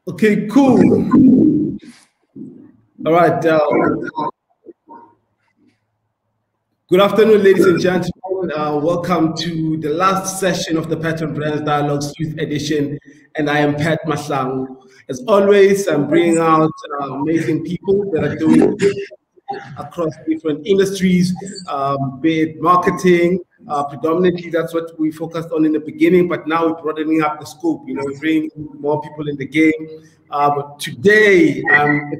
Okay, cool. All right. Good afternoon, ladies and gentlemen. Welcome to the last session of the Pattern Brands Dialogues Youth Edition, and I am Pat Mahlangu. As always, I'm bringing out amazing people that are doing across different industries, be it marketing. Predominantly, that's what we focused on in the beginning, but now we're broadening up the scope. We're bringing more people in the game. But today, I'm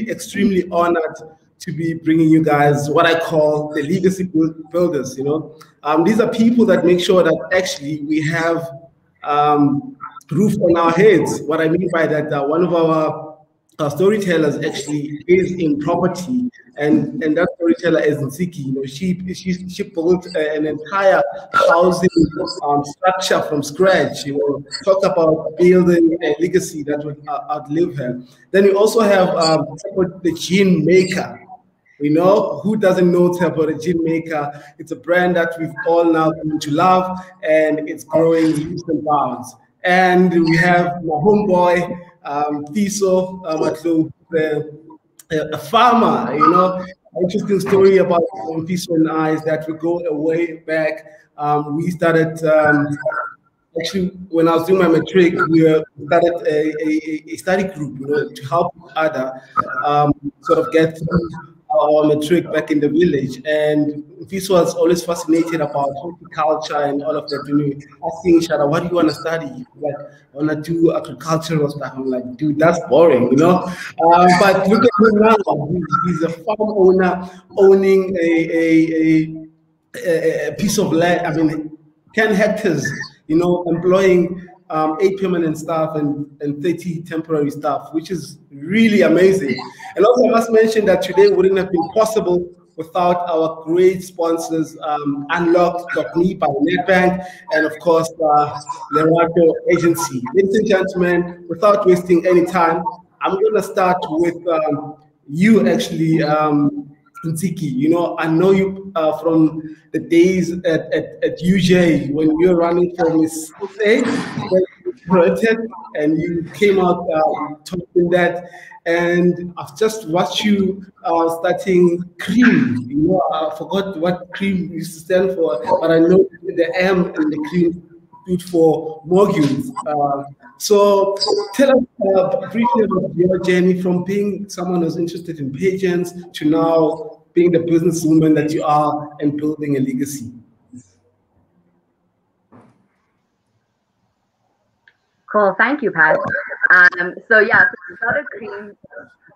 extremely honored to be bringing you guys what I call the legacy builders. These are people that make sure that actually we have roof on our heads. What I mean by that, one of our storytellers actually is in property, and that storyteller is Ntsiki. She built an entire housing structure from scratch. Talk about building a legacy that would outlive her. Then we also have the jean maker. Who doesn't know Tshepo, the jean maker? It's a brand that we've all now come to love, and it's growing leaps and bounds. And we have my homeboy, Mfiso Matlou, a farmer. Interesting story about Mfiso and I is that we go way back. We started, actually, when I was doing my matric, we started a study group, to help other sort of get through our matric back in the village. And this was always fascinated about horticulture and all of that. Asking each other, what do you want to study? Like, I want to do agricultural stuff. I'm like, dude, that's boring, But look at him now. He's a farm owner owning a piece of land, 10 hectares, employing 8 permanent staff and 30 temporary staff, which is really amazing. And also I must mention that today wouldn't have been possible without our great sponsors, Unlocked.me by Nedbank, and of course, Lerato Agency. Ladies and gentlemen, without wasting any time, I'm going to start with you actually, Ntsiki. I know you from the days at UJ when you were running for Miss SA, and you came out talking that. And I've just watched you starting Cream. I forgot what Cream used to stand for, but I know the M and the Cream stood for modules. So tell us briefly about your journey from being someone who's interested in pageants to now being the businesswoman that you are and building a legacy. Cool, thank you, Pat. So I started Cream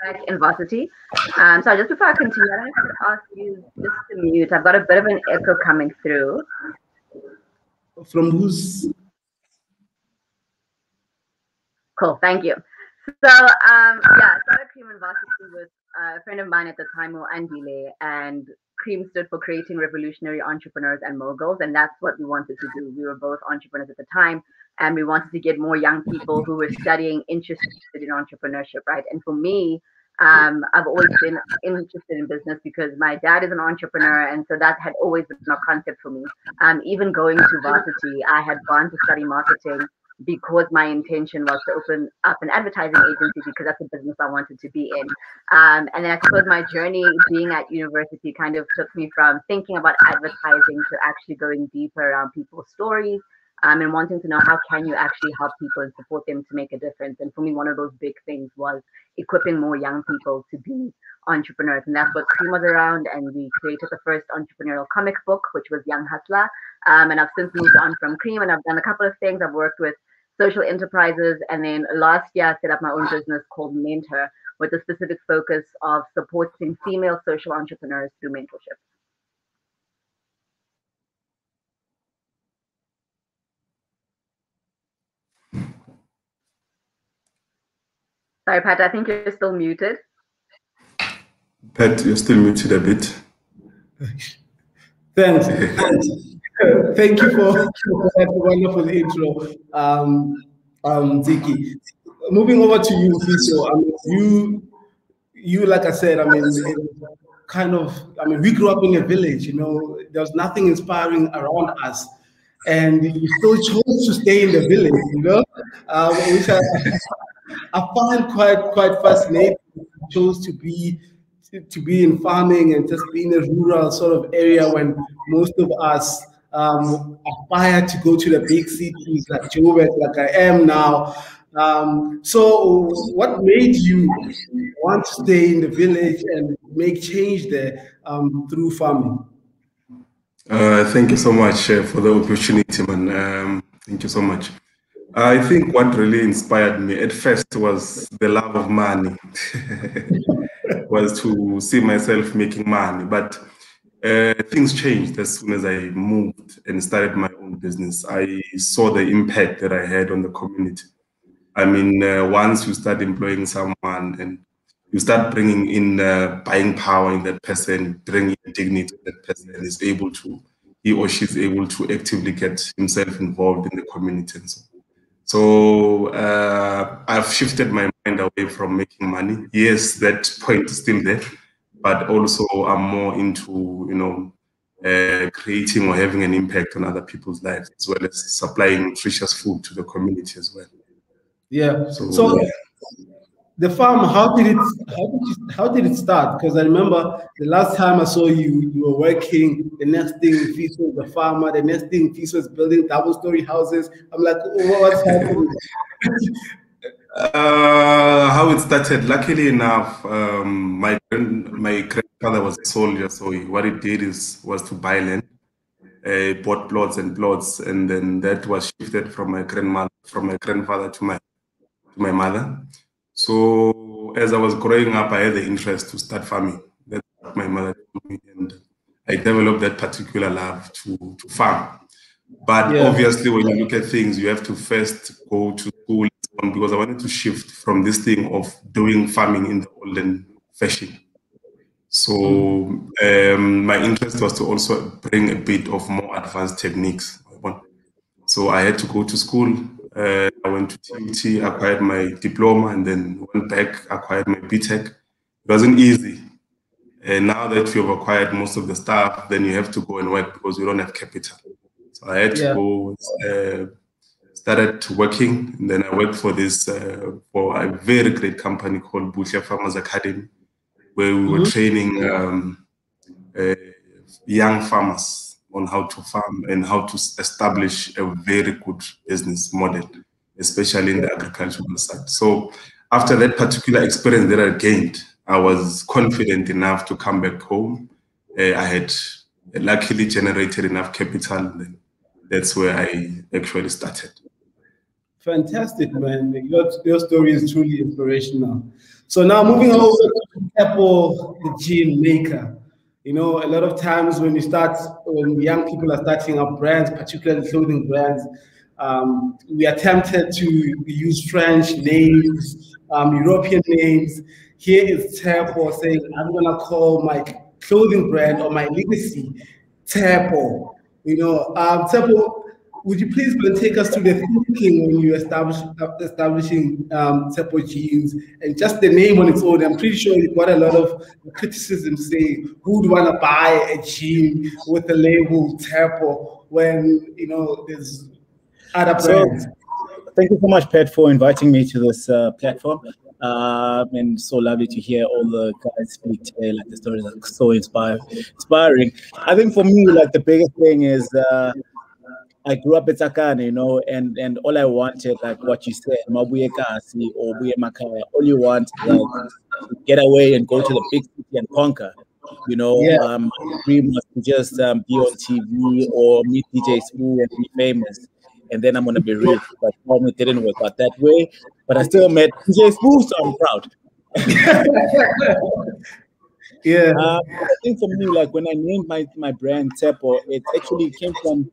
back in varsity. So just before I continue, I have to ask you just to mute. I've got a bit of an echo coming through. From who's? Cool, thank you. So I started Cream in varsity with a friend of mine at the time, Andile, and Cream stood for Creating Revolutionary Entrepreneurs and Moguls, and that's what we wanted to do. We were both entrepreneurs at the time, and we wanted to get more young people who were studying interested in entrepreneurship, right? And for me, I've always been interested in business because my dad is an entrepreneur, and so that had always been a concept for me. Even going to varsity, I had gone to study marketing because my intention was to open up an advertising agency because that's the business I wanted to be in. And then I suppose my journey being at university kind of took me from thinking about advertising to actually going deeper around people's stories, and wanting to know how can you actually help people and support them to make a difference. And for me, one of those big things was equipping more young people to be entrepreneurs. And that's what Cream was around. And we created the first entrepreneurial comic book, which was Young Hustler. And I've since moved on from Cream, and I've done a couple of things. I've worked with social enterprises, and then last year I set up my own business called Mentor, with a specific focus of supporting female social entrepreneurs through mentorship. Sorry, Pat, I think you're still muted. Pat, you're still muted a bit. Thanks. Thank you for that wonderful intro, Ntsiki. Moving over to you, Mfiso. You, like I said, we grew up in a village. There was nothing inspiring around us, and you still chose to stay in the village. I find quite fascinating. You chose to be in farming and just be in a rural sort of area when most of us aspire to go to the big cities like Joburg, like I am now. So what made you want to stay in the village and make change there through farming? Thank you so much for the opportunity, man. Thank you so much. I think what really inspired me at first was the love of money, was to see myself making money. But things changed as soon as I moved and started my own business. I saw the impact that I had on the community. I mean, once you start employing someone and you start bringing in buying power in that person, bringing dignity in that person, and he or she is able to actively get himself involved in the community. And so I've shifted my mind away from making money. Yes, that point is still there, but also I'm more into, creating or having an impact on other people's lives, as well as supplying nutritious food to the community as well. Yeah. So the farm, how did it start? Because I remember the last time I saw you, you were working. The next thing, Mfiso was a farmer. The next thing, Mfiso was building double-story houses. I'm like, oh, what's happening? How it started, luckily enough, my grandfather was a soldier, so what he did was to buy land. Bought plots, and then that was shifted from my grandfather to my mother. So as I was growing up, I had the interest to start farming. That's what my mother told me, and I developed that particular love to farm. But obviously, when you look at things, you have to first go to school, because I wanted to shift from this thing of doing farming in the olden fashion. So my interest was to also bring a bit of more advanced techniques. So I had to go to school. I went to TUT, acquired my diploma, and then went back, acquired my BTech. It wasn't easy. And now that you've acquired most of the stuff, then you have to go and work because you don't have capital. So I had to go, started working, and then I worked for for a very great company called Buhle Farmers Academy, where we were training young farmers on how to farm and how to establish a very good business model, especially in the agricultural side. So after that particular experience that I gained, I was confident enough to come back home. I had luckily generated enough capital, and that's where I actually started. Fantastic, man. Your story is truly inspirational. So now moving over to Tshepo, the jean maker. You know, a lot of times when young people are starting up brands, particularly clothing brands, we are tempted to use French names, European names. Here is Tshepo saying, I'm going to call my clothing brand or my legacy Tshepo. You know, Tshepo, would you please take us through the thinking when you establishing Tshepo Jeans and just the name on its own? I'm pretty sure you got a lot of criticism saying who would want to buy a jean with the label Tshepo when there's other brands. Thank you so much, Pat, for inviting me to this platform. And so lovely to hear all the guys speak today. Like the stories are so inspiring. I think for me, like the biggest thing is I grew up in Tsakane, and all I wanted, like what you said, mabuye kasi or buye makaya. All you want is like to get away and go to the big city and conquer. My dream was to just be on TV or meet DJ Smooth and be famous, and then I'm gonna be rich. But probably didn't work out that way. But I still met DJ Smooth, so I'm proud. I think for me, like when I named my brand Tshepo, it actually came from.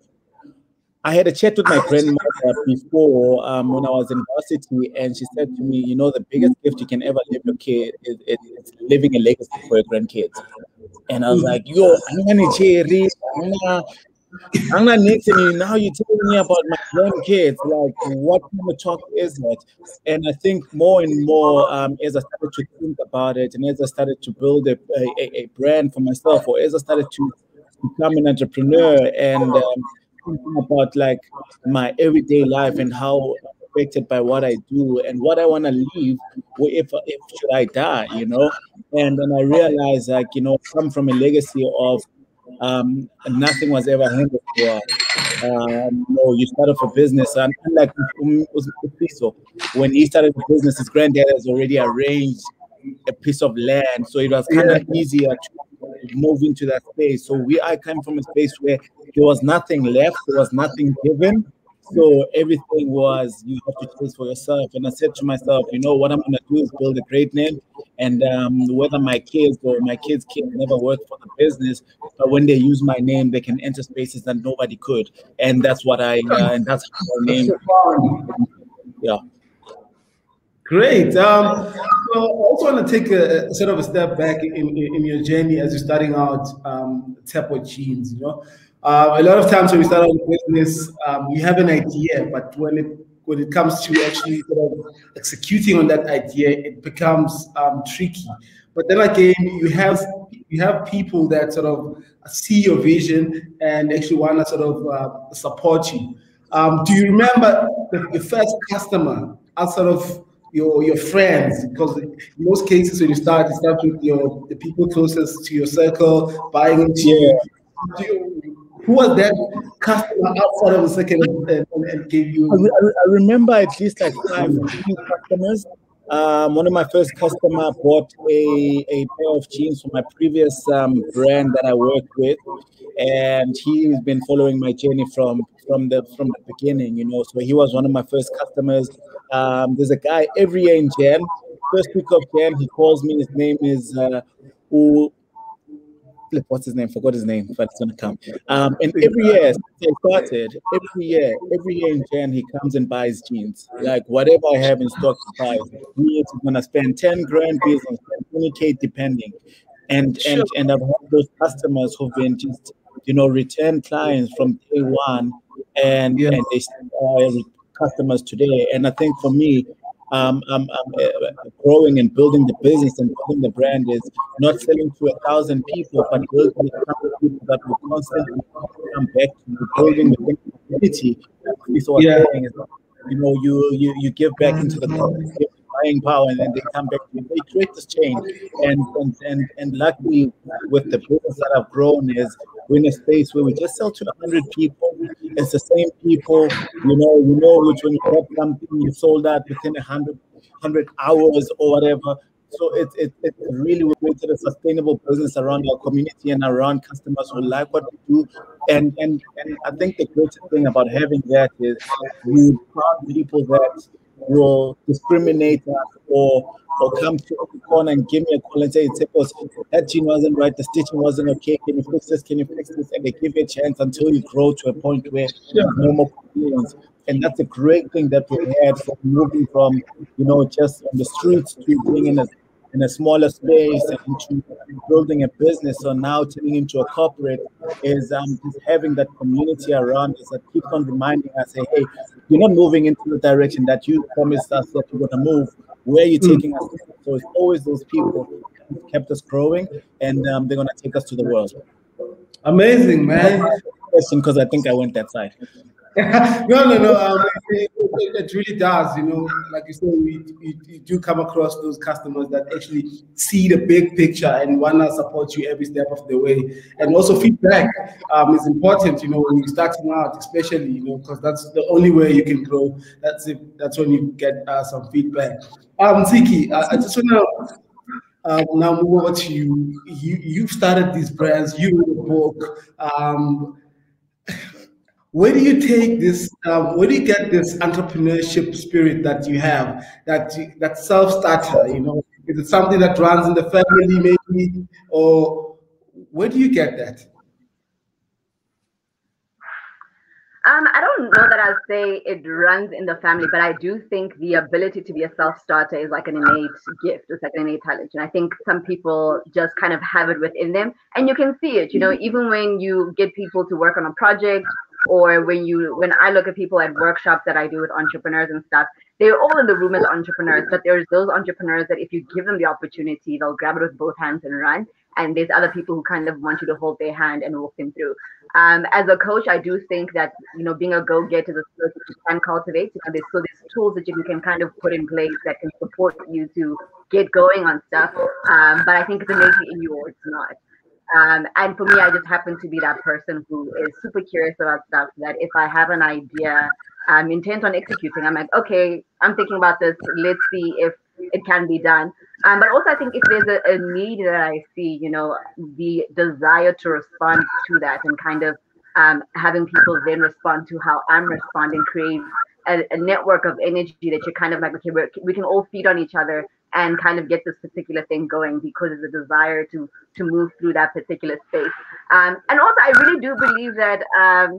I had a chat with my grandmother before when I was in varsity, and she said to me, the biggest gift you can ever leave your kid is leaving a legacy for your grandkids. And I was like, yo, I'm not Nixon. Now you're telling me about my grandkids. Like, what kind of talk is that? And I think more and more as I started to think about it, and as I started to build a brand for myself, or as I started to become an entrepreneur and thinking about like my everyday life and how affected by what I do and what I want to leave if should I die, you know. And then I realized, like, you know, I come from a legacy of nothing was ever handed to us. You know, you start off a business, and unlike Mfiso, when he started the business, his granddad has already arranged a piece of land, so it was kind of easier to move into that space. So I came from a space where there was nothing left, there was nothing given. So everything was, you have to chase for yourself. And I said to myself, you know, what I'm going to do is build a great name. And whether my kids or my kids' kids never work for the business, but when they use my name, they can enter spaces that nobody could. And that's what and that's how my name. Yeah. Great. So I also want to take a sort of a step back in your journey as you're starting out Tshepo Jeans. You know, a lot of times when we start out a business, you have an idea, but when it comes to actually sort of executing on that idea, it becomes tricky. But then again, you have people that sort of see your vision and actually want to sort of support you. Do you remember the first customer outside of your friends? Because in most cases when you start with the people closest to your circle, buying into you. Who was that customer outside of the second and gave you? I remember at least like 5 customers. One of my first customer bought a pair of jeans from my previous brand that I worked with, and he's been following my journey from the beginning, you know. So he was one of my first customers. There's a guy every year in Jan, first week of Jan, he calls me. His name is what's his name? Forgot his name, but it's gonna come. And every year since I started, every year in Jan, he comes and buys jeans. Like whatever I have in stock, he buys. He's gonna spend 10 grand, he's gonna spend 20K depending. And I've had those customers who've been just, you know, return clients from day one, and they are customers today. And I think for me, I'm growing and building the business and building the brand is not selling to 1,000 people, but building the people that will constantly come back to building the community. So you know, you give back into the community, buying power, and then they come back. They create this change, and luckily with the business that I've grown is we're in a space where we just sell to 100 people. It's the same people, you know, which when you get something, you sold out within 100 hours or whatever. So it's really, we created a sustainable business around our community and around customers who like what we do. And I think the greatest thing about having that is we found people that will discriminate us or come to the corner and give me a call and say, that jean wasn't right, the stitching wasn't okay, can you fix this, can you fix this? And they give you a chance until you grow to a point where there's no more complaints. And that's a great thing that we had from moving from, you know, just on the streets to being in a smaller space and to building a business. So now turning into a corporate is just having that community around us that keeps on reminding us, say, hey, you're not moving into the direction that you promised us that you're going to move. Where are you taking us? So it's always those people who kept us growing, and they're going to take us to the world. Amazing, man. Question, because I think I went that side. No. It really does. You know, like you said, you do come across those customers that actually see the big picture and want to support you every step of the way. And also feedback is important. You know, when you're starting out, especially, you know, because that's the only way you can grow. That's when you get some feedback. Ntsiki, I just want to now move over to you. You've started these brands. You wrote a book. Where do you take this? Where do you get this entrepreneurship spirit that you have? That self-starter, you know, is it something that runs in the family, maybe, or where do you get that? I don't know that I'd say it runs in the family, but I do think the ability to be a self-starter is like an innate gift. It's like an innate talent. And I think some people just kind of have it within them. And you can see it, you know, even when you get people to work on a project, or when I look at people at workshops that I do with entrepreneurs and stuff, they're all in the room as entrepreneurs, but there's those entrepreneurs that if you give them the opportunity, they'll grab it with both hands and run. and there's other people who kind of want you to hold their hand and walk them through. As a coach, I do think that, you know, being a go-getter is a skill that you can cultivate. You know, there's tools that you can kind of put in place that can support you to get going on stuff. But I think it's innately in you or it's not. And for me, I just happen to be that person who is super curious about stuff, that if I have an idea, I'm intent on executing. I'm like, okay, I'm thinking about this. Let's see if it can be done. But also, I think if there's a need that I see, you know, the desire to respond to that and kind of having people then respond to how I'm responding creates a network of energy that you're kind of like, okay, we can all feed on each other and kind of get this particular thing going because there's a desire to move through that particular space. And also, I really do believe that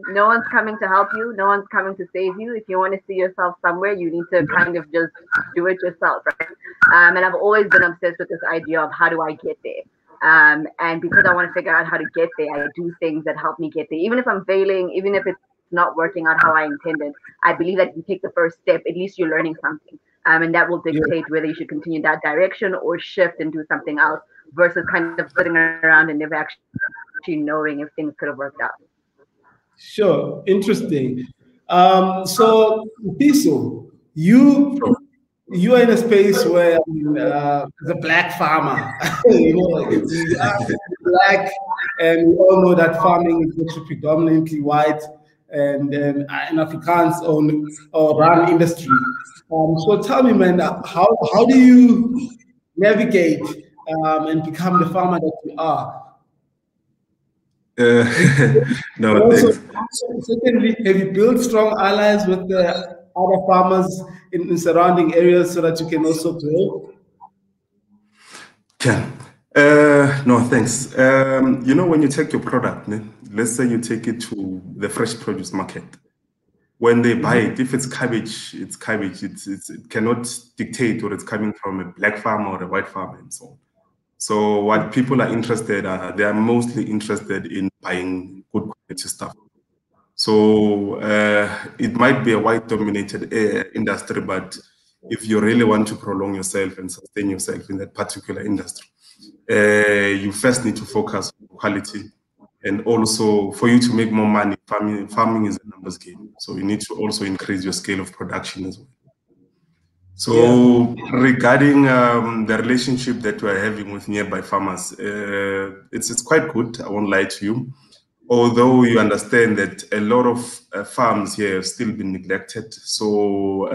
no one's coming to help you. No one's coming to save you. If you want to see yourself somewhere, you need to kind of just do it yourself, right? And I've always been obsessed with this idea of how do I get there? And because I want to figure out how to get there, I do things that help me get there. Even if I'm failing, even if it's not working out how I intended, I believe that if you take the first step, at least you're learning something. And that will dictate whether you should continue that direction or shift and do something else versus kind of sitting around and never actually knowing if things could have worked out. Sure, interesting. So, Mfiso, you are in a space where the black farmer, you know, you are black, and we all know that farming is actually predominantly white and an Afrikaans owned or run industry. So tell me, man, how do you navigate and become the farmer that you are? No, also, secondly, have you built strong allies with the other farmers in surrounding areas so that you can also grow? Yeah. No, thanks. You know, when you take your product, let's say you take it to the fresh produce market. When they buy it, if it's cabbage, it's cabbage. It cannot dictate whether it's coming from a black farmer or a white farmer and so on. So what people are interested in, they are mostly interested in buying good quality stuff. So it might be a white-dominated industry, but if you really want to prolong yourself and sustain yourself in that particular industry, you first need to focus on quality. And also, for you to make more money, farming is a numbers game. So you need to also increase your scale of production as well. So regarding the relationship that we're having with nearby farmers, it's quite good, I won't lie to you. Although you understand that a lot of farms here have still been neglected. So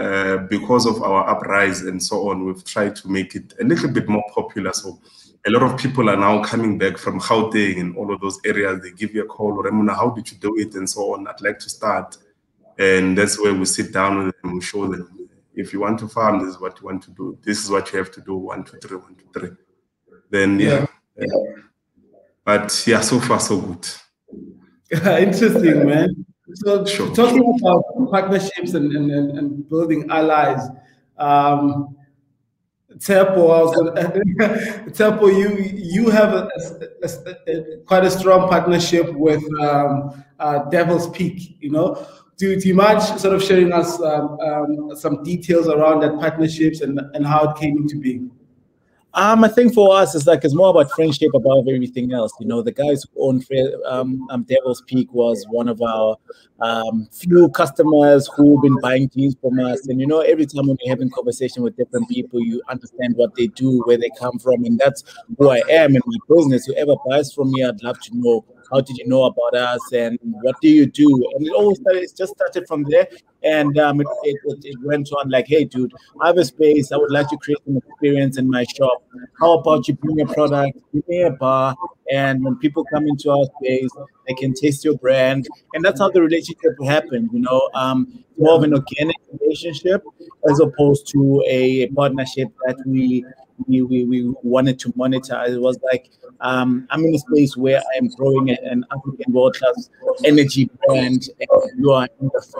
because of our uprise and so on, we've tried to make it a little bit more popular. So a lot of people are now coming back from Gauteng and all of those areas. They give you a call, or Remuna, how did you do it? And so on. I'd like to start. And that's where we sit down with them. We show them, if you want to farm, this is what you want to do. This is what you have to do. 1, 2, 3, 1, 2, 3. Then, But yeah, so far, so good. Interesting, man. So talking about partnerships and building allies, Tshepo, you have quite a strong partnership with Devil's Peak. You know, do you mind sort of sharing us some details around that partnerships and how it came into being? I think for us, it's more about friendship above everything else. You know, the guys who own Devil's Peak was one of our few customers who've been buying jeans from us. And, you know, every time when you're having conversation with different people, you understand what they do, where they come from. And that's who I am in my business. Whoever buys from me, I'd love to know, how did you know about us and what do you do? And it just started from there. And it went on like, hey, dude, I have a space. I would like to create an experience in my shop. How about you bring a product, give me a bar, and when people come into our space, they can taste your brand. And that's how the relationship happened, you know, more of an organic relationship as opposed to a partnership that we wanted to monetize. It was like, I'm in a space where I'm growing an African world-class energy brand, and you are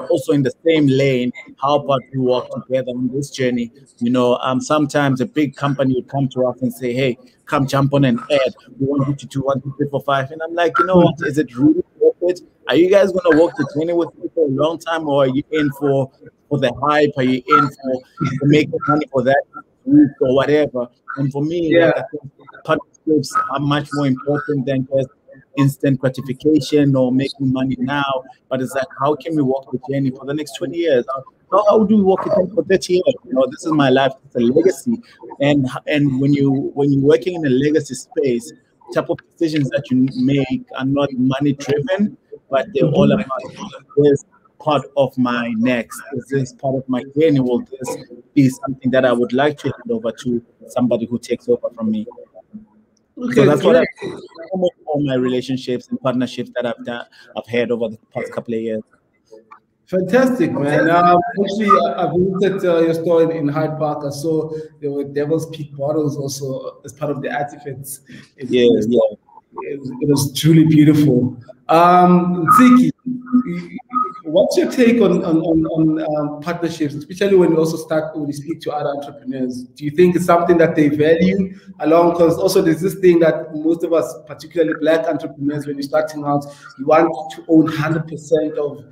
also in the same lane. How about we work together on this journey? You know, sometimes a big company would come to us and say, hey, come jump on an ad. We want you to do 1, 2, 3, 4, 5. And I'm like, you know what? Is it really worth it? Are you guys going to work the 20 with me for a long time, or are you in for the hype? Are you in for making money for that week or whatever? And for me, like, partnerships are much more important than just instant gratification or making money now, but it's like, how can we walk the journey for the next 20 years? How do we walk the journey for 30 years? This is my life. It's a legacy. And when you're working in a legacy space, type of decisions that you make are not money driven, but they're all about this part of my next. Is this part of my journey? Will this be something that I would like to hand over to somebody who takes over from me? Okay, so that's what all my relationships and partnerships that I've had over the past couple of years. Fantastic, man. Actually, I've visited your store in Hyde Park. I saw there were Devil's Peak bottles also as part of the artifacts. It was truly beautiful. Ntsiki, what's your take on partnerships, especially when you speak to other entrepreneurs? Do you think it's something that they value along? Because also there's this thing that most of us, particularly Black entrepreneurs, when you're starting out, you want to own 100% of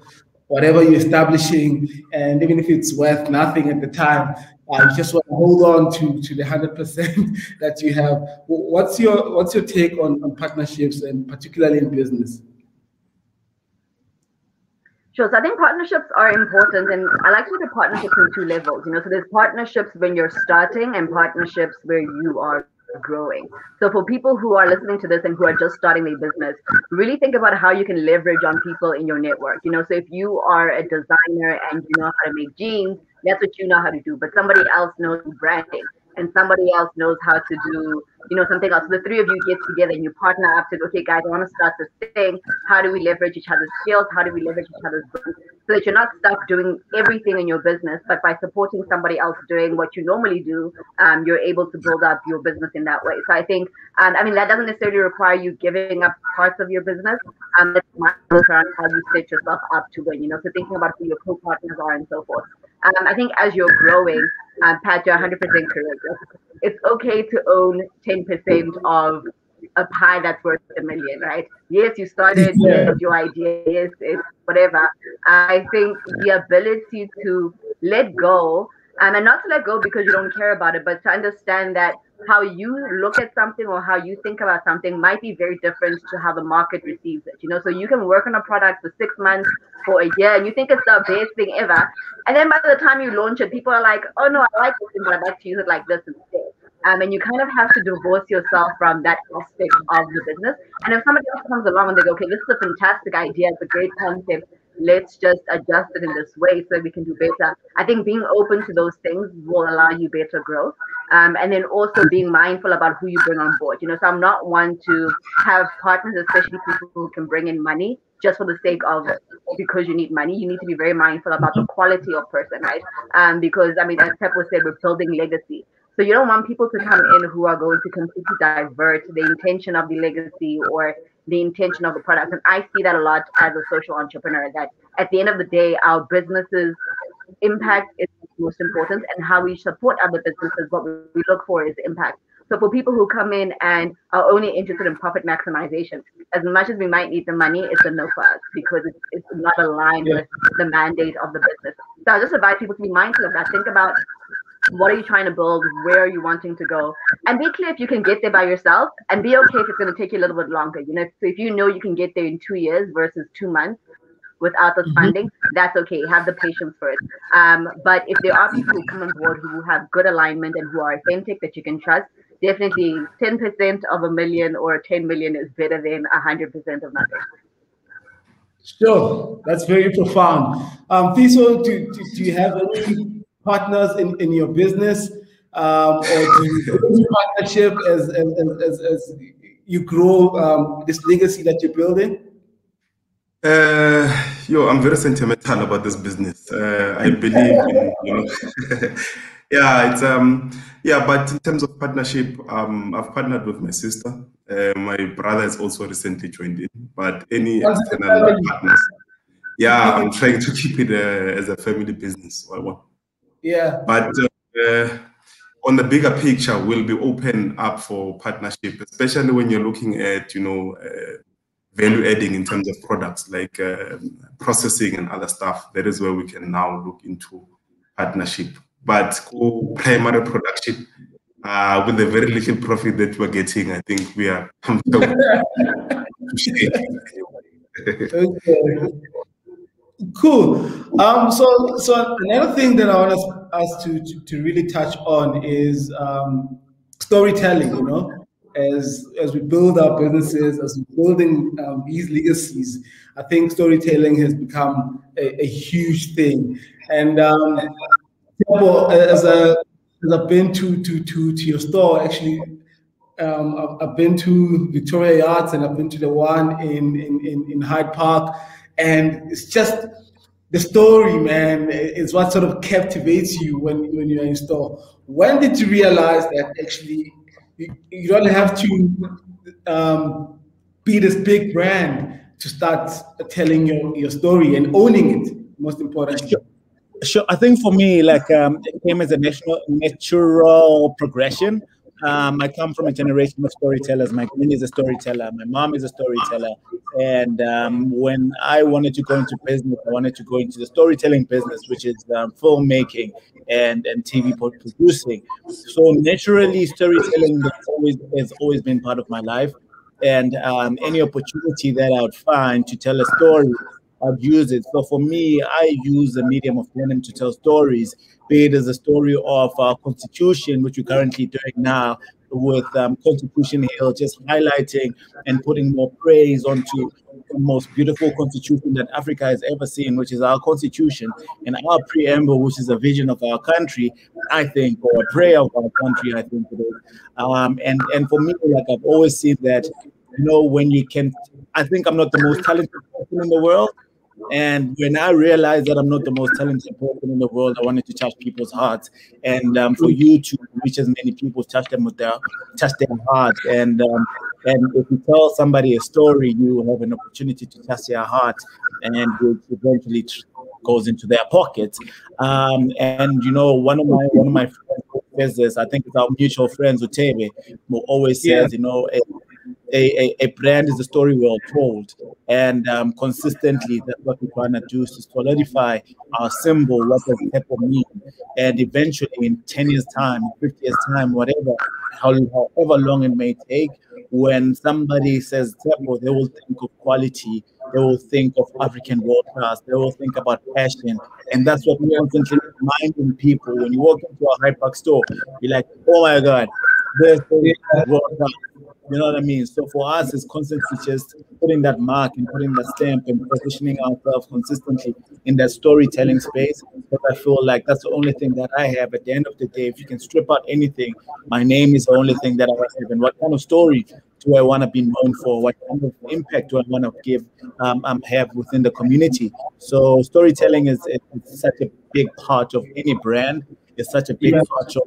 whatever you're establishing, and even if it's worth nothing at the time, you just want to hold on to the 100% that you have. What's your take on partnerships, and particularly in business? Sure. So I think partnerships are important, and I like to look at partnerships in two levels. So there's partnerships when you're starting and partnerships where you are growing. So for people who are listening to this and who are just starting their business, really think about how you can leverage on people in your network. So if you are a designer and you know how to make jeans, that's what you know how to do, but somebody else knows branding and somebody else knows how to do something else. So the three of you get together and you partner up to, okay guys, I want to start this thing. How do we leverage each other's skills? How do we leverage each other's brands? So that you're not stuck doing everything in your business, but by supporting somebody else doing what you normally do, you're able to build up your business in that way. So I think, that doesn't necessarily require you giving up parts of your business. That's around how you set yourself up to win, so thinking about who your co-partners are and so forth. I think as you're growing, Pat, you're 100% correct. It's okay to own 10% of a pie that's worth $1 million, right? Yes, you started with your idea, yes, it's whatever. I think the ability to let go, and not to let go because you don't care about it, but to understand that how you look at something or how you think about something might be very different to how the market receives it. So you can work on a product for 6 months, for a year, and you think it's the best thing ever. And then by the time you launch it, people are like, oh no, I like this thing, but I'd like to use it like this instead. And you kind of have to divorce yourself from that aspect of the business. And if somebody else comes along and they go, okay, this is a fantastic idea, it's a great concept, let's just adjust it in this way so we can do better. I think being open to those things will allow you better growth. And then also being mindful about who you bring on board. So I'm not one to have partners, especially people who can bring in money just for the sake of, because you need money. You need to be very mindful about the quality of person, right? Because, as Tshepo said, we're building legacy. So you don't want people to come in who are going to completely divert the intention of the legacy or the intention of the product. And I see that a lot as a social entrepreneur, that at the end of the day, our businesses' impact is most important, and how we support other businesses, what we look for is impact. So for people who come in and are only interested in profit maximization, as much as we might need the money, it's a no for us because it's not aligned with the mandate of the business. So I just advise people to be mindful of that. Think about, what are you trying to build? Where are you wanting to go? And be clear if you can get there by yourself, and be okay if it's going to take you a little bit longer. So if you know you can get there in 2 years versus 2 months without the funding, that's okay. Have the patience for it. But if there are people who come on board who have good alignment and who are authentic that you can trust, definitely 10% of $1 million or 10 million is better than 100% of nothing. Sure, that's very profound. Mfiso, do you have any partners in your business, or do you do partnership as you grow this legacy that you're building? I'm very sentimental about this business. I believe in, but in terms of partnership, I've partnered with my sister. My brother has also recently joined in, but any external partners, I'm trying to keep it as a family business. But on the bigger picture, we'll be open up for partnership, especially when you're looking at, value adding in terms of products like processing and other stuff. That is where we can now look into partnership. But primary production, With the very little profit that we're getting, I think we are. Okay. Cool. So another thing that I want us to really touch on is storytelling. You know, as we build our businesses, as we're building these legacies, I think storytelling has become a huge thing. And as I've been to your store, actually, I've been to Victoria Yards and I've been to the one in Hyde Park, and it's just the story, man, is what sort of captivates you when you're in store. When did you realize that actually you don't have to be this big brand to start telling your story and owning it, most importantly? Sure. I think for me, like it came as a natural progression. I come from a generation of storytellers. My granny is a storyteller. My mom is a storyteller. And when I wanted to go into business, I wanted to go into the storytelling business, which is filmmaking and TV producing. So naturally, storytelling has always been part of my life. And any opportunity that I would find to tell a story, I'd use it. So for me, I use the medium of denim to tell stories, be it as a story of our constitution, which we're currently doing now with Constitution Hill, just highlighting and putting more praise onto the most beautiful constitution that Africa has ever seen, which is our constitution, and our preamble, which is a vision of our country, I think, or a prayer of our country, I think it is. And for me, like I've always seen that, you know, when you can, I think I'm not the most talented person in the world. And when I realized that I'm not the most talented person in the world, I wanted to touch people's hearts, and for you to reach as many people, touch their heart. And if you tell somebody a story, you have an opportunity to touch their heart, and it eventually goes into their pockets. And you know, one of my friends who says this, I think it's our mutual friends, Utebe, who always says, you know, a brand is a story well told, and consistently that's what we're trying to do, is to solidify our symbol, what does Tshepo mean, and eventually in 10 years time, 50 years time, however long it may take, when somebody says Tshepo, they will think of quality, they will think of African world class, they will think about passion, and that's what we're constantly reminding people. When you walk into a Hyde Park store, you're like, oh my God, there's world class. You know what I mean? So for us, it's constantly just putting that mark and putting that stamp and positioning ourselves consistently in that storytelling space. But I feel like that's the only thing that I have. At the end of the day, if you can strip out anything, my name is the only thing that I have. And what kind of story do I want to be known for? What kind of impact do I want to give, have within the community? So storytelling is such a big part of any brand. It's such a big part of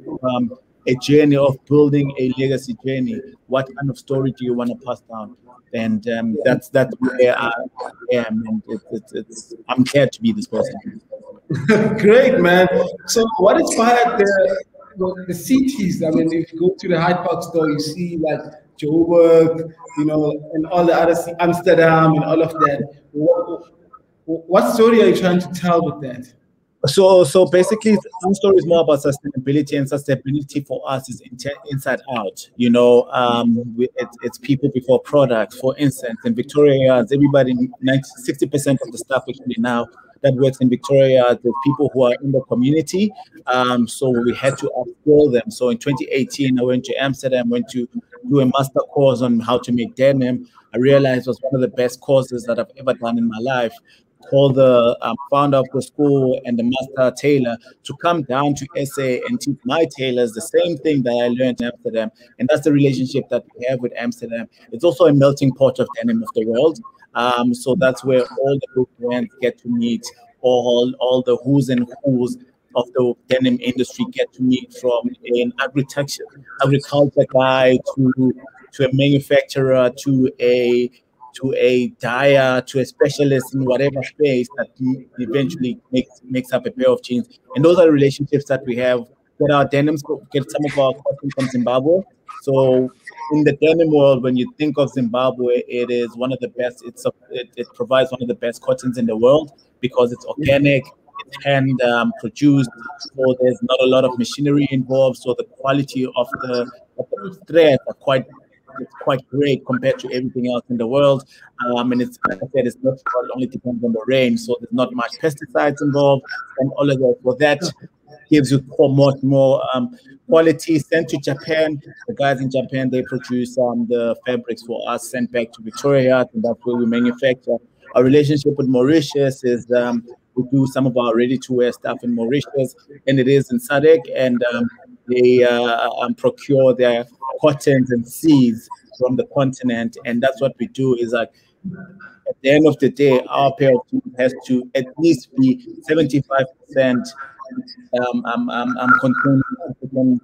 a journey of building a legacy journey. What kind of story do you want to pass down? And that's where I am, and I'm glad to be this person. Great, man. So what inspired the cities? I mean, if you go to the Hyde Park store, you see like Joburg, you know, and all the other Amsterdam and all of that. What story are you trying to tell with that? So basically, our story is more about sustainability, and sustainability for us is inside out. You know, it's people before products. For instance, in Victoria, everybody, 60% of the staff actually now that works in Victoria, the people who are in the community. So we had to upskill them. So in 2018, I went to Amsterdam, went to do a master course on how to make denim. I realized it was one of the best courses that I've ever done in my life. Called the founder of the school and the master tailor to come down to SA and teach my tailors the same thing that I learned in Amsterdam. And that's the relationship that we have with Amsterdam. It's also a melting pot of denim of the world. So that's where all the big brands get to meet, all the who's and who's of the denim industry get to meet, from an agriculture guy to a manufacturer to a dyer, to a specialist in whatever space that eventually makes up a pair of jeans. And those are the relationships that we have. Get our denims, get some of our cotton from Zimbabwe. So in the denim world, when you think of Zimbabwe, it is one of the best. It provides one of the best cottons in the world because it's organic. it's hand produced, so there's not a lot of machinery involved. So the quality of the threads are quite great compared to everything else in the world. And it's, like I said, it's not only depends on the rain, so there's not much pesticides involved and all of that. For that gives you much more quality. Sent to Japan, the guys in Japan, they produce the fabrics for us, sent back to Victoria, and that's where we manufacture. Our relationship with Mauritius is we do some of our ready-to-wear stuff in Mauritius, and it is in SADC, and they procure their cottons and seeds from the continent, and that's what we do. Is like at the end of the day, our pair of jeans has to at least be 75% containing African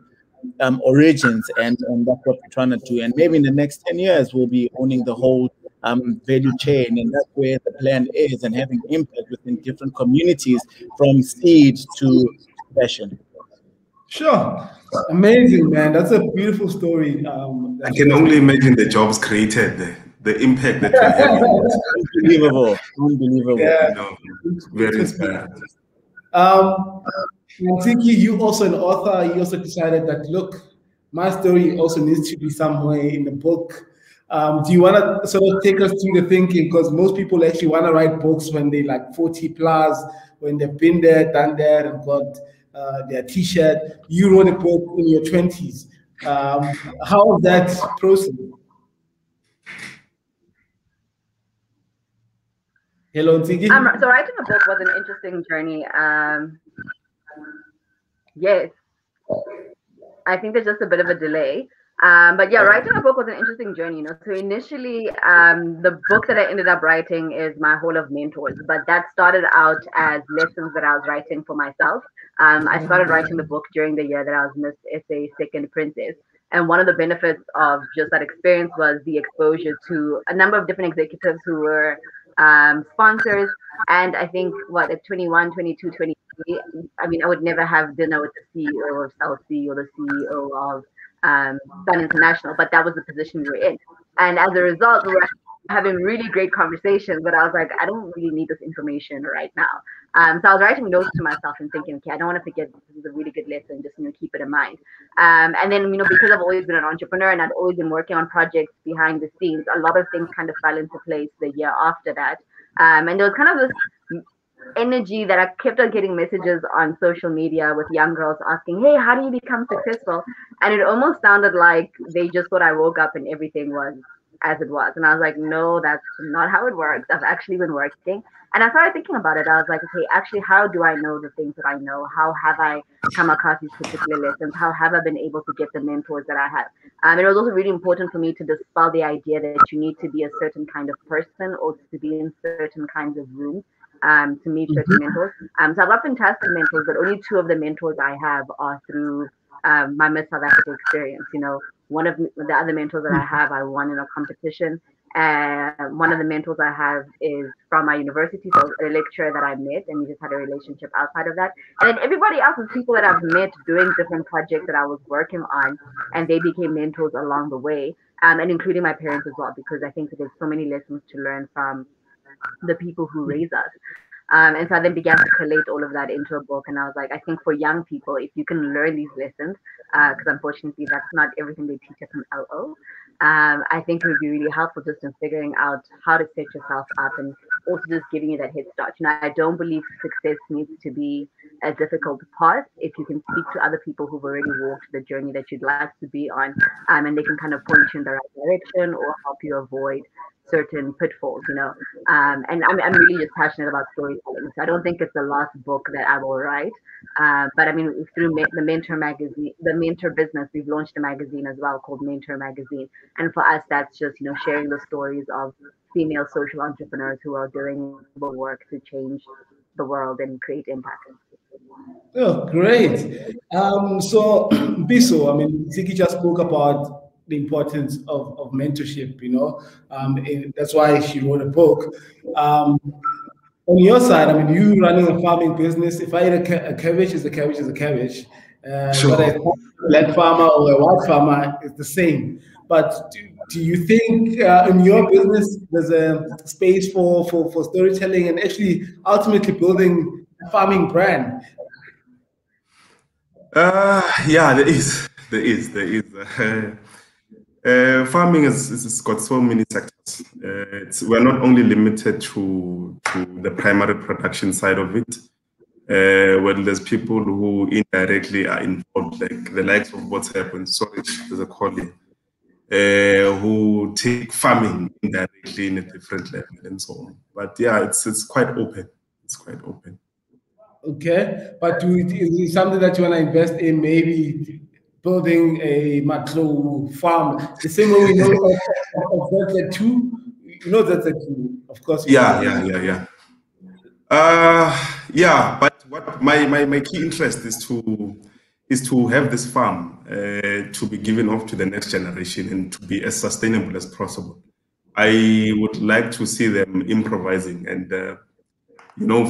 origins, and that's what we're trying to do. And maybe in the next 10 years, we'll be owning the whole value chain, and that's where the plan is, and having impact within different communities from seed to fashion. Sure. Amazing, man. That's a beautiful story. I can only imagine the jobs created, the impact that you're having. Unbelievable. Yeah. You know, very inspiring. Ntsiki, you also an author. You also decided that, look, my story also needs to be somewhere in the book. Do you want to sort of take us through the thinking? Because most people actually want to write books when they're like 40 plus, when they've been there, done that, and got their T-shirt. You wrote a book in your 20s. How was that process? Hello, Ntsiki. So writing a book was an interesting journey. Yes, I think there's just a bit of a delay. But yeah, writing a book was an interesting journey, you know. So initially, the book that I ended up writing is my Hall of Mentors, but that started out as lessons that I was writing for myself. I started writing the book during the year that I was Miss SA Second Princess. And one of the benefits of just that experience was the exposure to a number of different executives who were sponsors. And I think, at 21, 22, 23, I mean, I would never have dinner with the CEO of South Sea or the CEO of Sun International, but that was the position we were in. And as a result, we were having really great conversations, but I was like, I don't really need this information right now. So I was writing notes to myself and thinking, okay, I don't want to forget, this is a really good lesson, just, keep it in mind. And then, because I've always been an entrepreneur and I'd always been working on projects behind the scenes, a lot of things kind of fell into place the year after that. And there was kind of this energy that I kept on getting messages on social media with young girls asking, hey, how do you become successful? And it almost sounded like they just thought I woke up and everything was as it was. And I was like, no, that's not how it works. I've actually been working. And I started thinking about it. I was like, okay, actually, how do I know the things that I know? How have I come across these particular lessons? How have I been able to get the mentors that I have? And it was also really important for me to dispel the idea that you need to be a certain kind of person or to be in certain kinds of rooms to meet certain mentors. So I've got fantastic mentors, but only two of the mentors I have are through my Miss South Africa experience. One of the other mentors that I have, I won in a competition. And one of the mentors I have is from my university, so a lecturer that I met, and we just had a relationship outside of that. And then everybody else is people that I've met doing different projects that I was working on, and they became mentors along the way, and including my parents as well, because I think that there's so many lessons to learn from the people who raise us. And so I then began to collate all of that into a book. And I was like, I think for young people, if you can learn these lessons, because unfortunately that's not everything they teach us in LO, I think it would be really helpful just in figuring out how to set yourself up and also just giving you that head start. I don't believe success needs to be a difficult path. If you can speak to other people who've already walked the journey that you'd like to be on, and they can kind of point you in the right direction or help you avoid certain pitfalls, and I'm really just passionate about storytelling. So I don't think it's the last book that I will write. But I mean, through the Mentor magazine, the Mentor business, we've launched a magazine as well called Mentor Magazine. And for us, that's just, sharing the stories of female social entrepreneurs who are doing the work to change the world and create impact. Oh, great. So, Mfiso, I mean, Ntsiki just spoke about the importance of mentorship, that's why she wrote a book. On your side, I mean, you running a farming business, if I eat a cabbage, is a cabbage is a cabbage. Sure. But a black farmer or a white farmer is the same. But do you think in your business there's a space for storytelling and actually ultimately building farming brand? Yeah, there is. Farming has got so many sectors. We're not only limited to the primary production side of it. Well, there's people who indirectly are involved, like the likes of what's happened. Sorry, there's a colleague who take farming indirectly in a different level and so on. But yeah, it's quite open. It's quite open. Okay, but is it something that you want to invest in? Maybe building a Matlou farm, the same way we know of ZZ2. You know ZZ2, of course. Yeah. But what my key interest is to have this farm to be given off to the next generation and to be as sustainable as possible. I would like to see them improvising and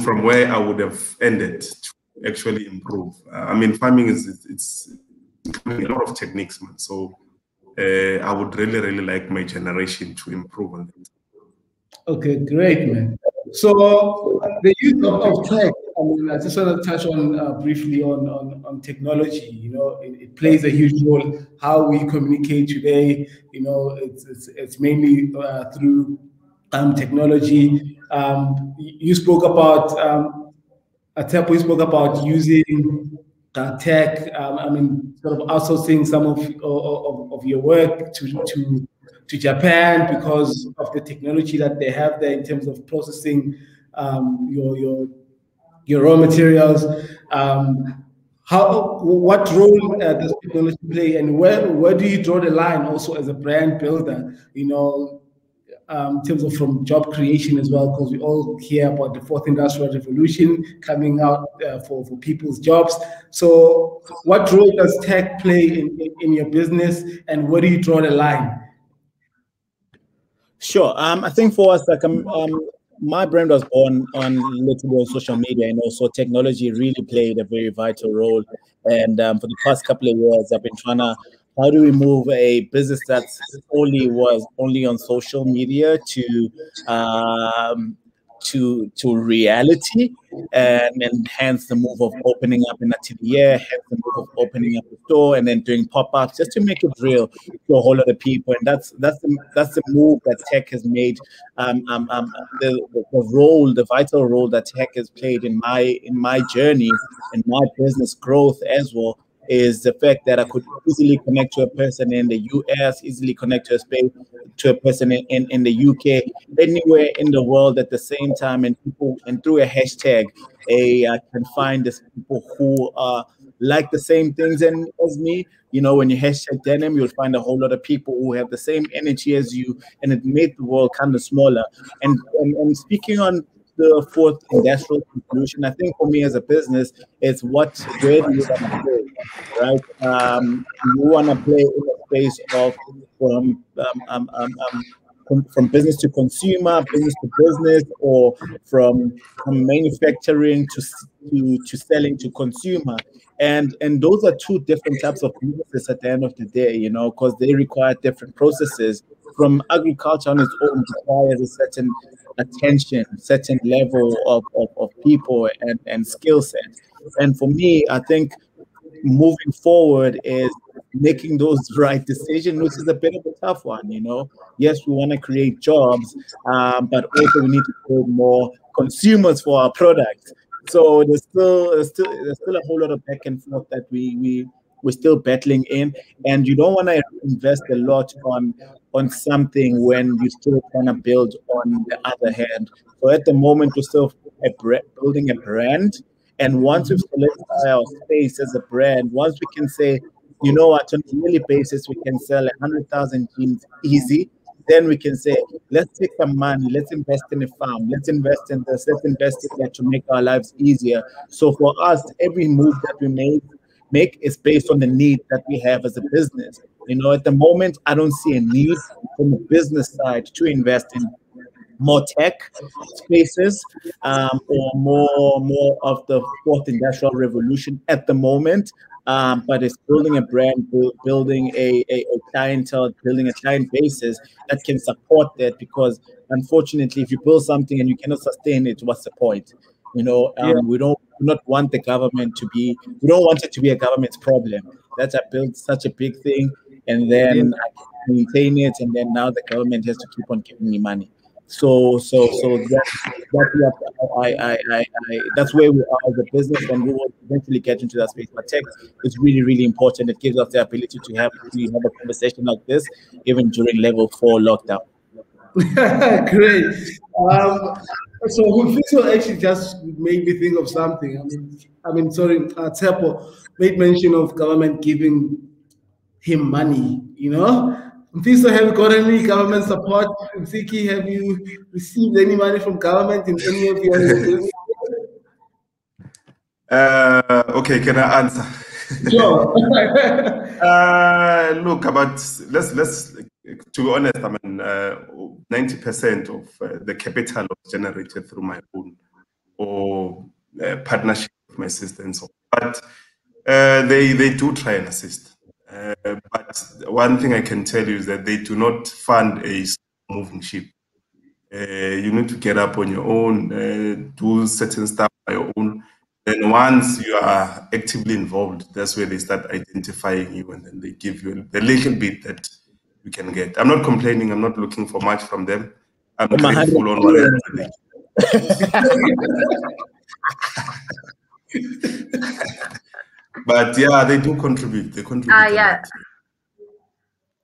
from where I would have ended to actually improve. I mean, farming it's a lot of techniques, man. So I would really like my generation to improve on it. Okay, great, man. So the use of tech, I mean, I just want to touch on briefly on technology. You know, it plays a huge role. How we communicate today, you know, it's mainly through technology. You spoke about Tshepo, you spoke about using tech. I mean, sort of outsourcing some of your work to Japan because of the technology that they have there in terms of processing your raw materials. What role does technology play, and where do you draw the line also as a brand builder? You know, in terms of from job creation as well, because we all hear about the fourth industrial revolution coming out for people's jobs. So, what role does tech play in your business, and where do you draw the line? Sure. I think for us, like my brand was born on literally on social media, and also technology really played a very vital role. And for the past couple of years, I've been trying to, how do we move a business that only on social media to reality, and hence the move of opening up an atelier, hence the move of opening up a store, and then doing pop-ups just to make it real to a whole lot of people. And that's the move that tech has made. The vital role that tech has played in my journey and my business growth as well is the fact that I could easily connect to a person in the US, easily connect to a person in the UK, anywhere in the world at the same time, and through a hashtag, I can find these people who like the same things as me. You know, when you hashtag denim, you'll find a whole lot of people who have the same energy as you, and it made the world kind of smaller. And speaking on the fourth industrial revolution, I think for me as a business, it's where do you want to play, right? You want to play in a space of from business to consumer, business to business, or from manufacturing to selling to consumer. And those are two different types of businesses at the end of the day, you know, because they require different processes. From agriculture on its own requires a certain attention, certain level of people and skill set. And for me, I think moving forward is making those right decisions, which is a bit of a tough one, you know. Yes, we want to create jobs, but also we need to create more consumers for our product. So there's still a whole lot of back and forth that we're still battling in, and you don't want to invest a lot on something when you're still trying to build on the other hand. So at the moment, we're still building a brand. And once we've solidified our space as a brand, once we can say, you know what, on a yearly basis, we can sell 100,000 jeans easy, then we can say, let's take some money, let's invest in a farm, let's invest in this, let's invest in that to make our lives easier. So for us, every move that we make is based on the need that we have as a business. You know, at the moment, I don't see a need from the business side to invest in more tech spaces or more of the fourth industrial revolution at the moment. But it's building a brand, building a clientele, building a client basis that can support that. Because unfortunately, if you build something and you cannot sustain it, what's the point? We do not want the government to be. We don't want it to be a government's problem. That's built such a big thing, and then I can maintain it, and then now the government has to keep on giving me money. So that's where we are as a business, and we will eventually get into that space. But tech is really, really important. It gives us the ability to have a conversation like this, even during level 4 lockdown. Great. So Mfiso actually just made me think of something. Tshepo made mention of government giving him money, Mfiso, have you got any government support? Ntsiki, have you received any money from government in any of your business? Okay, can I answer? Sure. Look, let's to be honest, 90% of the capital was generated through my own or partnership with my sister and so on. But they do try and assist. But one thing I can tell you is that they do not fund a moving ship. You need to get up on your own, do certain stuff by your own. And once you are actively involved, that's where they start identifying you, and then they give you the little bit that you can get. I'm not complaining. I'm not looking for much from them. I'm grateful on whatever they But yeah, they do contribute. They contribute. Yeah.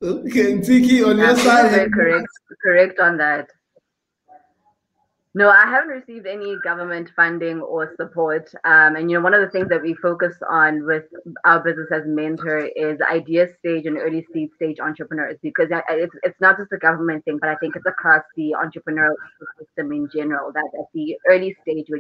Okay, Ntsiki, on your side. Correct on that. No, I haven't received any government funding or support. And one of the things that we focus on with our business as Mentor is idea stage and early seed stage entrepreneurs, because it's not just a government thing, but I think it's across the entrepreneurial ecosystem in general, that at the early stage,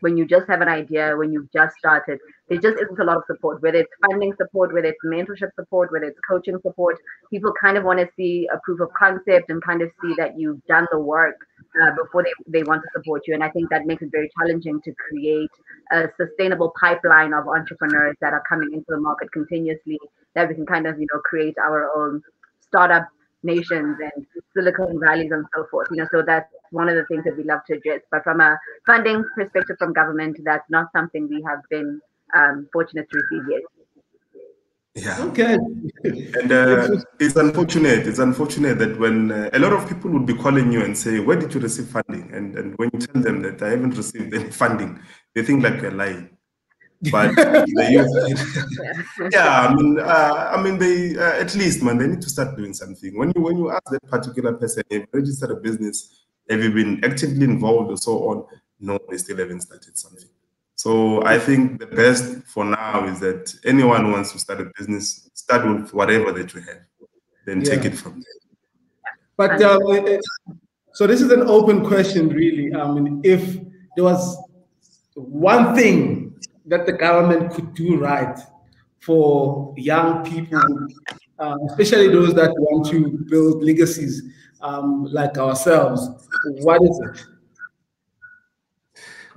when you just have an idea, when you've just started, there just isn't a lot of support, whether it's funding support, whether it's mentorship support, whether it's coaching support. People kind of want to see a proof of concept and kind of see that you've done the work before they want to support you. And I think that makes it very challenging to create a sustainable pipeline of entrepreneurs that are coming into the market continuously, that we can kind of, create our own startup nations and Silicon Valleys and so forth. So that's one of the things that we love to address. But from a funding perspective from government, that's not something we have been fortunate to receive yet. Yeah. Okay. And it's unfortunate. It's unfortunate that when a lot of people would be calling you and say, "Where did you receive funding?" And when you tell them that I haven't received any funding, they think like you're lying. But they at least, man, they need to start doing something. When you ask that particular person, have you registered a business? Have you been actively involved or so on? No, they still haven't started something. So I think the best for now is that anyone who wants to start a business, start with whatever that you have, then take it from there. But so this is an open question, really. If there was one thing that the government could do right for young people, especially those that want to build legacies like ourselves, what is it?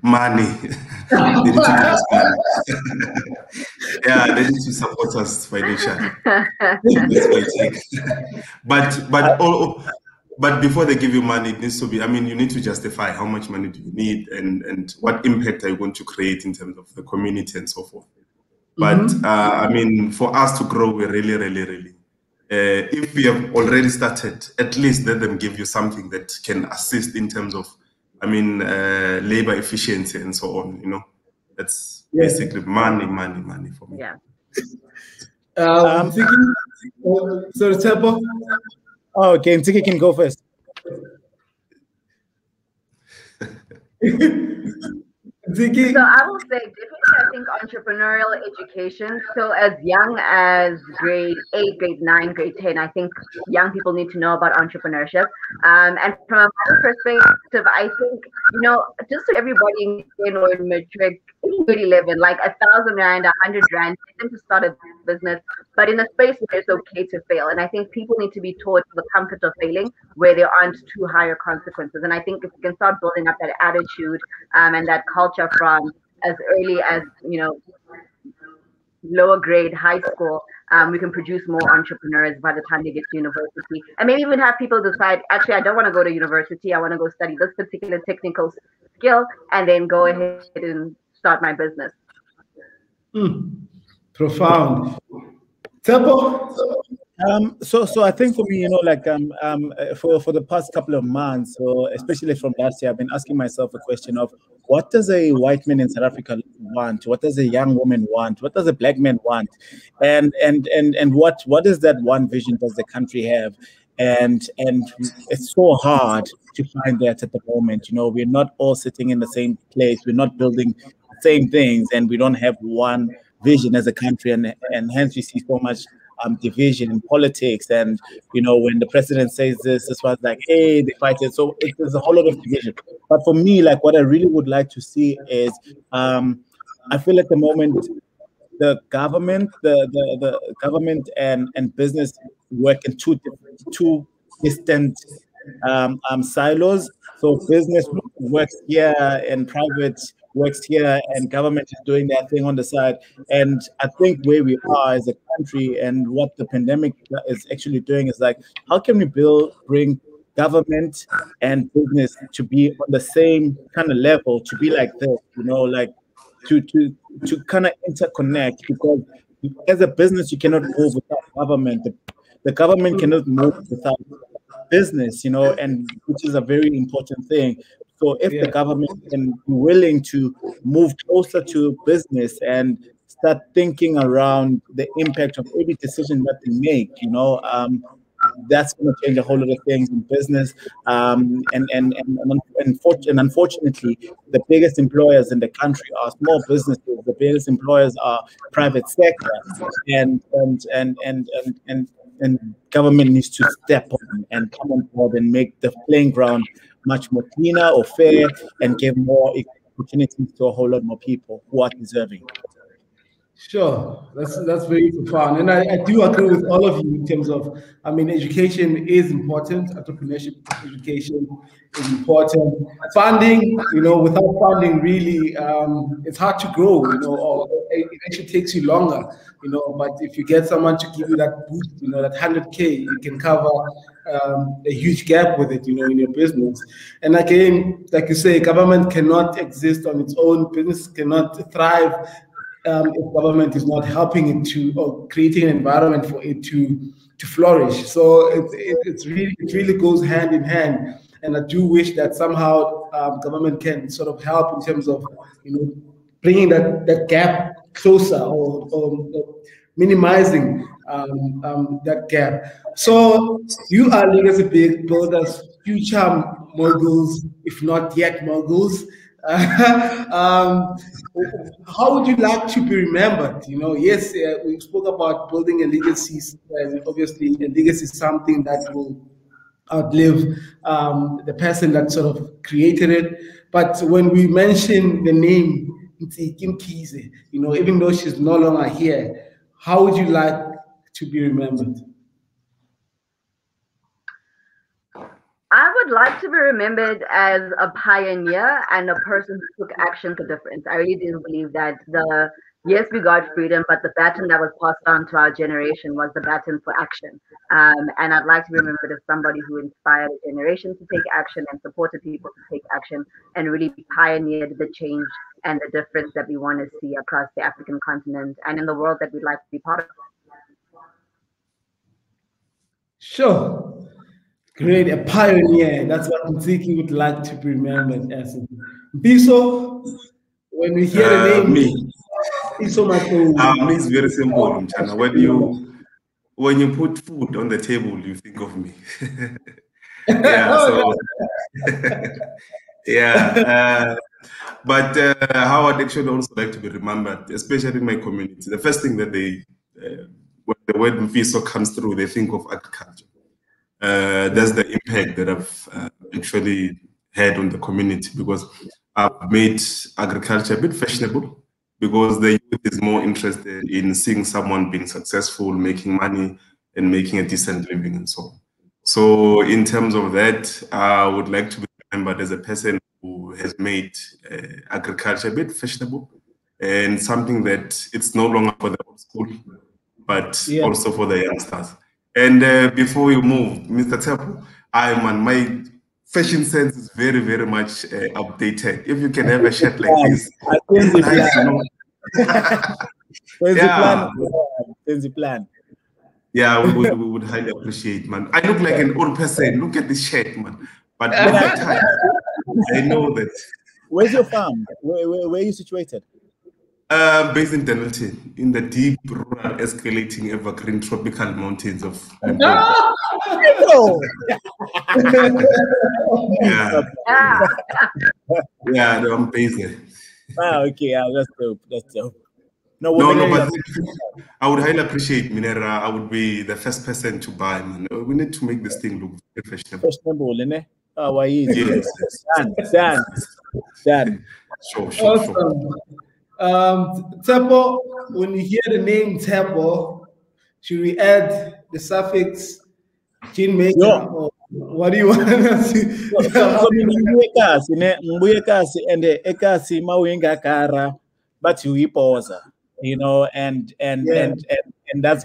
Money. They need to give us money. Yeah, they need to support us financially. That's my take. But before they give you money, it needs to be, you need to justify how much money do you need and what impact are you going to create in terms of the community and so forth. But for us to grow, we really, if we have already started, at least let them give you something that can assist in terms of labor efficiency and so on, that's basically money for me. Yeah. So Tshepo? Oh, okay, Ntsiki can go first. Ntsiki? So I will say, definitely, I think entrepreneurial education. So as young as grade 8, grade 9, grade 10, I think young people need to know about entrepreneurship. And from my perspective, I think, just so everybody in matric, grade 11, like 1,000 rand, 100 rand, get them to start a business, but in a space where it's okay to fail. And I think people need to be taught the comfort of failing, where there aren't too higher consequences. And I think if we can start building up that attitude and that culture from as early as, lower grade, high school, we can produce more entrepreneurs by the time they get to university. And maybe even have people decide, actually, I don't want to go to university. I want to go study this particular technical skill, and then go ahead and start my business. Profound. Tshepo? So I think for me, you know, like for the past couple of months, or especially from last year, I've been asking myself a question of what does a white man in South Africa want? What does a young woman want? What does a black man want? And what is that one vision does the country have? And it's so hard to find that at the moment. You know, we're not all sitting in the same place. We're not building the same things, and we don't have one vision as a country, and hence we see so much division in politics. And you know, when the president says this one's like, hey, they fight it. So there's a whole lot of division. But for me, like what I really would like to see is, I feel at the moment the government, the government and business work in two distant silos. So business works here and private works here, and government is doing their thing on the side. And I think where we are as a country and what the pandemic is actually doing is like, how can we bring government and business to be on the same kind of level, to be like this, you know, like to kind of interconnect, because as a business you cannot move without government. The government cannot move without business, you know, and which is a very important thing. So if the government can be willing to move closer to business and start thinking around the impact of every decision that they make, you know, that's going to change a whole lot of things in business. And unfortunately, the biggest employers in the country are small businesses. The biggest employers are private sector, and government needs to step on and come on board and make the playing ground much more cleaner or fair, and give more opportunities to a whole lot more people who are deserving. Sure, that's very profound, and I do agree with all of you in terms of, I mean, education is important. Entrepreneurship education is important. Funding, you know, without funding, really, it's hard to grow. You know, or it actually takes you longer. You know, but if you get someone to give you that boost, you know, that 100K, you can cover a huge gap with it, you know, in your business. And again, like you say, government cannot exist on its own. Business cannot thrive if government is not helping it to, or creating an environment for it to flourish. So it really goes hand in hand. And I do wish that somehow government can sort of help in terms of, you know, bringing that gap closer, or minimizing that gap. So you are legacy builders, future moguls, if not yet moguls. How would you like to be remembered? You know, yes, we spoke about building a legacy, and obviously a legacy is something that will outlive the person that sort of created it. But when we mention the name Ntsiki Mkhize, you know, even though she's no longer here, how would you like to be remembered? I would like to be remembered as a pioneer and a person who took action for difference. I really do believe that yes, we got freedom, but the baton that was passed on to our generation was the baton for action. And I'd like to be remembered as somebody who inspired a generation to take action and supported people to take action, and really pioneered the change and the difference that we want to see across the African continent and in the world that we'd like to be part of. Sure. Great, a pioneer. That's what Ntsiki would like to be remembered as. Mfiso, when we hear the name, me. Mfiso Matlou. Me is very simple, Mchana. When you put food on the table, you think of me. Yeah, so yeah. But how I'd actually also like to be remembered, especially in my community. The first thing that when the word Mfiso comes through, they think of agriculture. That's the impact that I've actually had on the community, because I've made agriculture a bit fashionable, because the youth is more interested in seeing someone being successful, making money, and making a decent living and so on. So in terms of that, I would like to be remembered as a person who has made agriculture a bit fashionable, and something that it's no longer for the old school, but also for the youngsters. And before we move, Mr. Tshepo, I'm on my fashion sense is very, very much updated. If you can have a shirt like this, There's a plan. Yeah, we would highly appreciate, man. I look like an old person. Look at this shirt, man. But over time, I know that. Where's your farm? Where are you situated? Based in Denelton, in the deep, rural, escalating, evergreen tropical mountains of. Yeah, no, I'm based there. Okay, that's dope. That's dope. No, but I would highly appreciate Minera. I would be the first person to buy, man. We need to make this thing look professional. Why easy? Yes. Done. Sure. Tshepo, when you hear the name Tshepo, should we add the suffix jean maker? Or what do you want to see? And the ekasi mawinga kara, but you posa. You know, and that's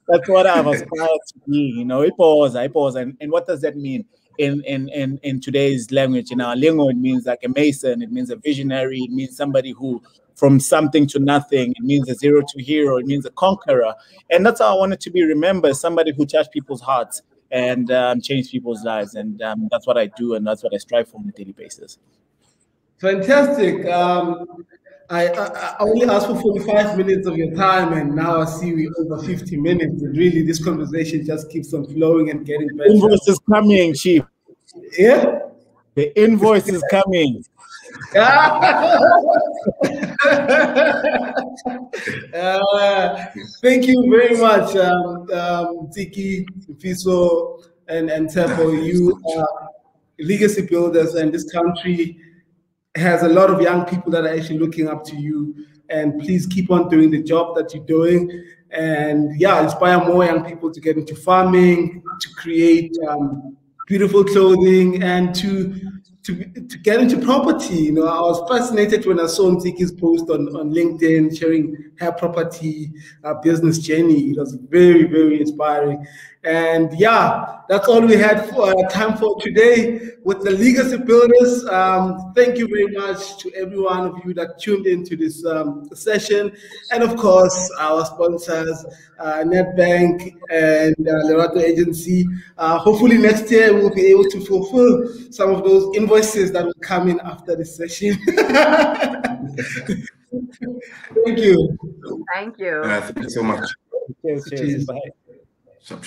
that's what I've aspired to be. You know, I pause, and what does that mean in today's language? In our lingo, it means like a mason. It means a visionary. It means somebody who, from something to nothing. It means a zero to hero. It means a conqueror, and that's how I wanted to be remembered. Somebody who touched people's hearts and changed people's lives, and that's what I do, and that's what I strive for on a daily basis. Fantastic. I only asked for 45 minutes of your time, and now I see we over 50 minutes. And really, this conversation just keeps on flowing and getting better. Invoice is coming, Chief. Yeah? The invoice is coming. Thank you very much, Ntsiki, Mfiso, and Tshepo. You are legacy builders, and this country has a lot of young people that are actually looking up to you, and please keep on doing the job that you're doing, and inspire more young people to get into farming, to create beautiful clothing, and to get into property. You know, I was fascinated when I saw Ntsiki's post on LinkedIn sharing her property business journey. It was very, very inspiring. And that's all we had for time for today with the Legacy Builders. Thank you very much to every one of you that tuned into this session. And of course, our sponsors, NetBank and Lerato Agency. Hopefully next year we'll be able to fulfill some of those invoices that will come in after this session. Thank you. Thank you. Thank you so much. Cheers. Bye. Shop.